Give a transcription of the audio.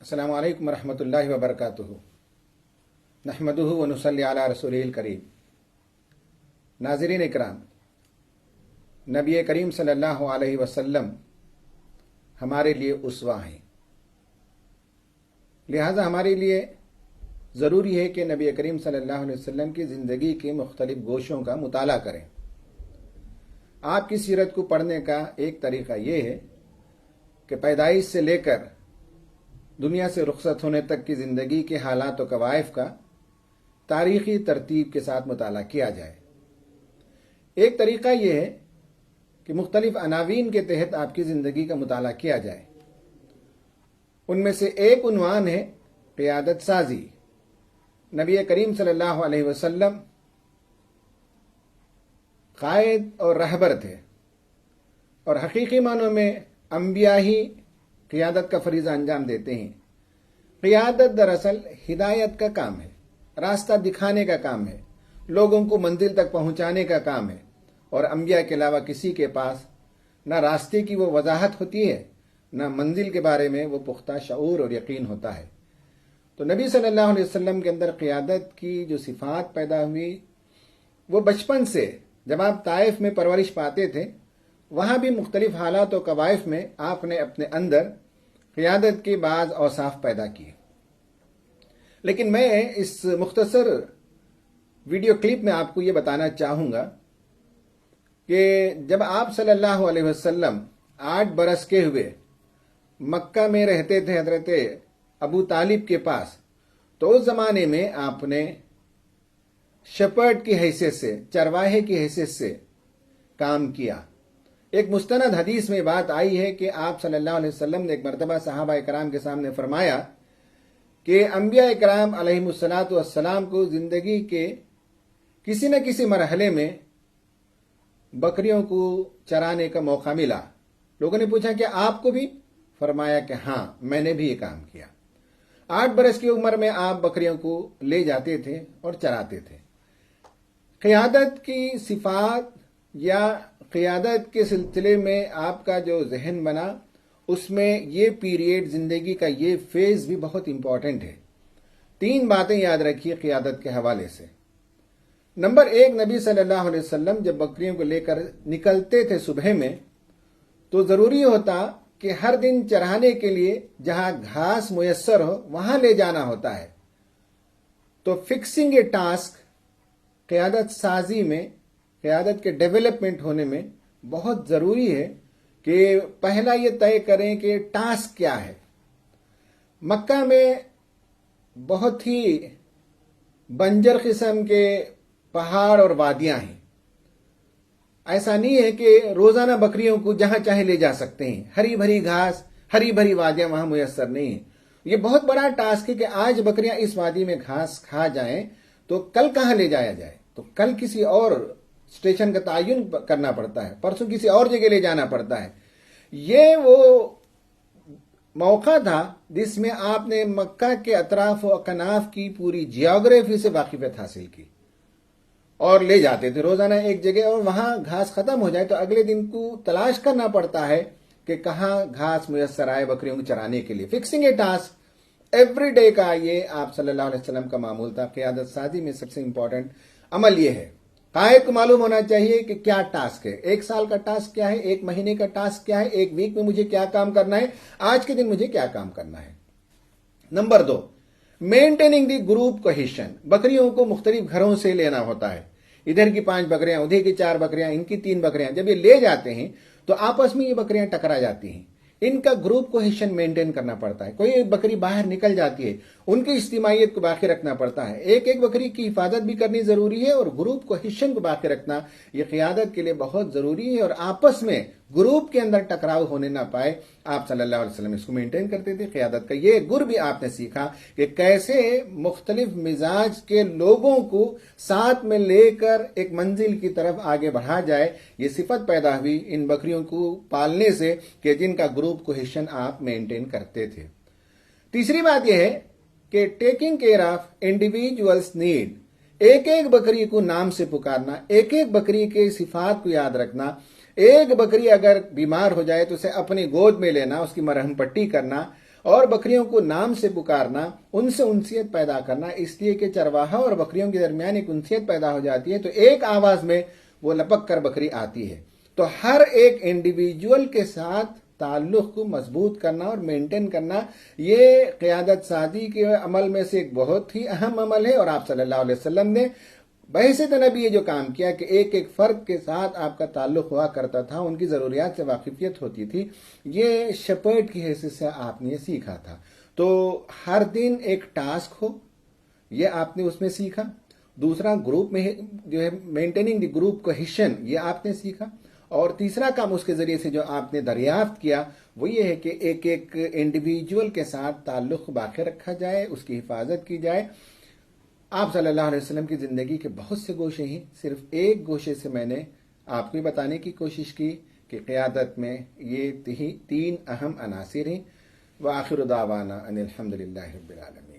अस्सलामु अलैकुम रहमतुल्लाहि व बरकातुहू। नहमदुहु व नुसल्ली अला रसूलिल करीम। नाज़रीन इकराम, नबी करीम सल्लल्लाहु अलैहि वसल्लम हमारे लिए उसवा हैं। लिहाजा हमारे लिए ज़रूरी है कि नबी करीम सल्लल्लाहु अलैहि वसल्लम की ज़िंदगी के मुख्तलिफ गोशों का मुताला करें। आपकी सीरत को पढ़ने का एक तरीक़ा यह है कि पैदाइश से लेकर दुनिया से रुखसत होने तक की ज़िंदगी के हालात व कवायफ का तारीख़ी तरतीब के साथ मुताला किया जाए। एक तरीक़ा यह है कि मुख्तलिफ अनावीन के तहत आपकी ज़िंदगी का मुताला किया जाए। उनमें से एक उन्वान है क़ियादत साज़ी। नबी करीम सल्लल्लाहु अलैहि वसल्लम क़ायद और रहबर थे और हकीकी मानों में अंबिया ही क़ियादत का फरीज़ा अंजाम देते हैं। क़ियादत दरअसल हिदायत का काम है, रास्ता दिखाने का काम है, लोगों को मंजिल तक पहुंचाने का काम है और अंबिया के अलावा किसी के पास न रास्ते की वो वजाहत होती है, न मंजिल के बारे में वो पुख्ता शऊर और यकीन होता है। तो नबी सल्लल्लाहु अलैहि वसल्लम के अंदर क़ियादत की जो सिफ़ात पैदा हुई वो बचपन से, जब आप ताइफ में परवरिश पाते थे, वहाँ भी मुख्तलिफ हालात और कवायफ में आपने अपने अंदर क़ियादत के बाज़ औसाफ पैदा किए। लेकिन मैं इस मुख्तसर वीडियो क्लिप में आपको ये बताना चाहूँगा कि जब आप सल्लल्लाहु अलैहि वसल्लम 8 बरस के हुए मक्का में रहते थे हज़रत अबू तालिब के पास, तो उस ज़माने में आपने शेपर्ड की हैसियत से, चरवाहे की हैसियत से काम किया। एक मुस्तनद हदीस में बात आई है कि आप सल्लल्लाहु अलैहि वसल्लम ने एक मरतबा सहाबा इकराम के सामने फरमाया कि अंबिया इकराम अलैहिमुस्सलातु वस्सलाम को जिंदगी के किसी न किसी मरहले में बकरियों को चराने का मौका मिला। लोगों ने पूछा कि आपको भी? फरमाया कि हाँ, मैंने भी ये काम किया। 8 बरस की उम्र में आप बकरियों को ले जाते थे और चराते थे। क़ियादत की सिफात या क़ियादत के सिलसिले में आपका जो जहन बना, उसमें ये पीरियड, ज़िंदगी का ये फेज़ भी बहुत इम्पॉर्टेंट है। 3 बातें याद रखिए क़ियादत के हवाले से। नंबर 1, नबी सल्लल्लाहु अलैहि वसल्लम जब बकरियों को लेकर निकलते थे सुबह में, तो ज़रूरी होता कि हर दिन चराने के लिए जहाँ घास मुयस्सर हो वहाँ ले जाना होता है। तो फिक्सिंग ए टास्क क़ियादत साजी में, क़ियादत के डेवलपमेंट होने में बहुत ज़रूरी है कि पहला ये तय करें कि टास्क क्या है। मक्का में बहुत ही बंजर किस्म के पहाड़ और वादियां हैं। ऐसा नहीं है कि रोज़ाना बकरियों को जहां चाहे ले जा सकते हैं। हरी भरी घास, हरी भरी वादियां वहां मुयस्सर नहीं है। ये बहुत बड़ा टास्क है कि आज बकरियां इस वादी में घास खा जाएं तो कल कहां ले जाया जाए। तो कल किसी और स्टेशन का तयन करना पड़ता है, परसों किसी और जगह ले जाना पड़ता है। ये वो मौका था जिसमें आपने मक्का के अतराफ व कनाफ की पूरी जियोग्राफी से वाकिफियत हासिल की और ले जाते थे रोजाना एक जगह, और वहां घास खत्म हो जाए तो अगले दिन को तलाश करना पड़ता है कि कहां घास मुयस्सर आए बकरियों को चराने के लिए। फिक्सिंग ए टास्क एवरी डे का ये आप सल्लल्लाहु अलैहि वसल्लम का मामूल था। क़ियादत साजी में सबसे इंपॉर्टेंट अमल ये है, कायद को मालूम होना चाहिए कि क्या टास्क है। 1 साल का टास्क क्या है, 1 महीने का टास्क क्या है, 1 वीक में मुझे क्या काम करना है, आज के दिन मुझे क्या काम करना है। Number 2, maintaining the group cohesion. बकरियों को मुख्तलिफ घरों से लेना होता है। इधर की 5 बकरियां, उधर की 4 बकरियां, इनकी 3 बकरियां। जब ये ले जाते हैं तो आपस में ये बकरियां टकरा जाती हैं। इनका ग्रुप कोहेशन मेंटेन करना पड़ता है। कोई बकरी बाहर निकल जाती है, उनकी इज्तिमाइयत को बाकी रखना पड़ता है। एक एक बकरी की हिफाजत भी करनी जरूरी है और ग्रुप कोहेशन को बाकी रखना यह क़ियादत के लिए बहुत जरूरी है। और आपस में ग्रुप के अंदर टकराव होने ना पाए, आप सल्लल्लाहु अलैहि वसल्लम इसको मेंटेन करते थे। क़ियादत का ये गुर भी आपने सीखा कि कैसे मुख्तलिफ मिजाज के लोगों को साथ में लेकर एक मंजिल की तरफ आगे बढ़ा जाए। ये सिफत पैदा हुई इन बकरियों को पालने से कि जिनका ग्रुप कोहेशन आप मेंटेन करते थे। तीसरी बात यह है कि taking care of individuals need. एक एक बकरी को नाम से पुकारना, एक एक बकरी के सिफात को याद रखना, एक बकरी अगर बीमार हो जाए तो उसे अपनी गोद में लेना, उसकी मरहम पट्टी करना, اور بکریوں کو نام سے پکارنا، ان سے انسیت پیدا کرنا، اس لیے کہ چرواہا اور بکریوں کے درمیان ایک انسیت پیدا ہو جاتی ہے تو ایک آواز میں وہ لپک کر بکری آتی ہے. تو ہر ایک انڈیویجول کے ساتھ تعلق کو مضبوط کرنا اور مینٹین کرنا، یہ قیادت سازی کے عمل میں سے ایک بہت ہی اہم عمل ہے. اور آپ صلی اللہ علیہ وسلم نے بحیثیت نبی یہ جو کام کیا کہ ایک ایک فرد کے ساتھ آپ کا تعلق ہوا کرتا تھا، ان کی ضروریات سے واقفیت ہوتی تھی، یہ شپرڈ کی حیثیت سے آپ نے یہ سیکھا تھا. تو ہر دن ایک ٹاسک ہو، یہ آپ نے اس میں سیکھا. دوسرا گروپ میں جو ہے مینٹیننگ دی گروپ کوہیشن، یہ آپ نے سیکھا. اور تیسرا کام اس کے ذریعے سے جو آپ نے دریافت کیا وہ یہ ہے کہ ایک ایک انڈیویجول کے ساتھ تعلق باقی رکھا جائے، اس کی حفاظت کی جائے. آپ صلی اللہ علیہ وسلم کی زندگی کے بہت سے گوشے ہیں، صرف ایک گوشے سے میں نے آپ کو بتانے کی کوشش کی کہ قیادت میں یہ تین اہم عناصر ہیں. وآخر دعوانا ان الحمد للہ رب العالمین.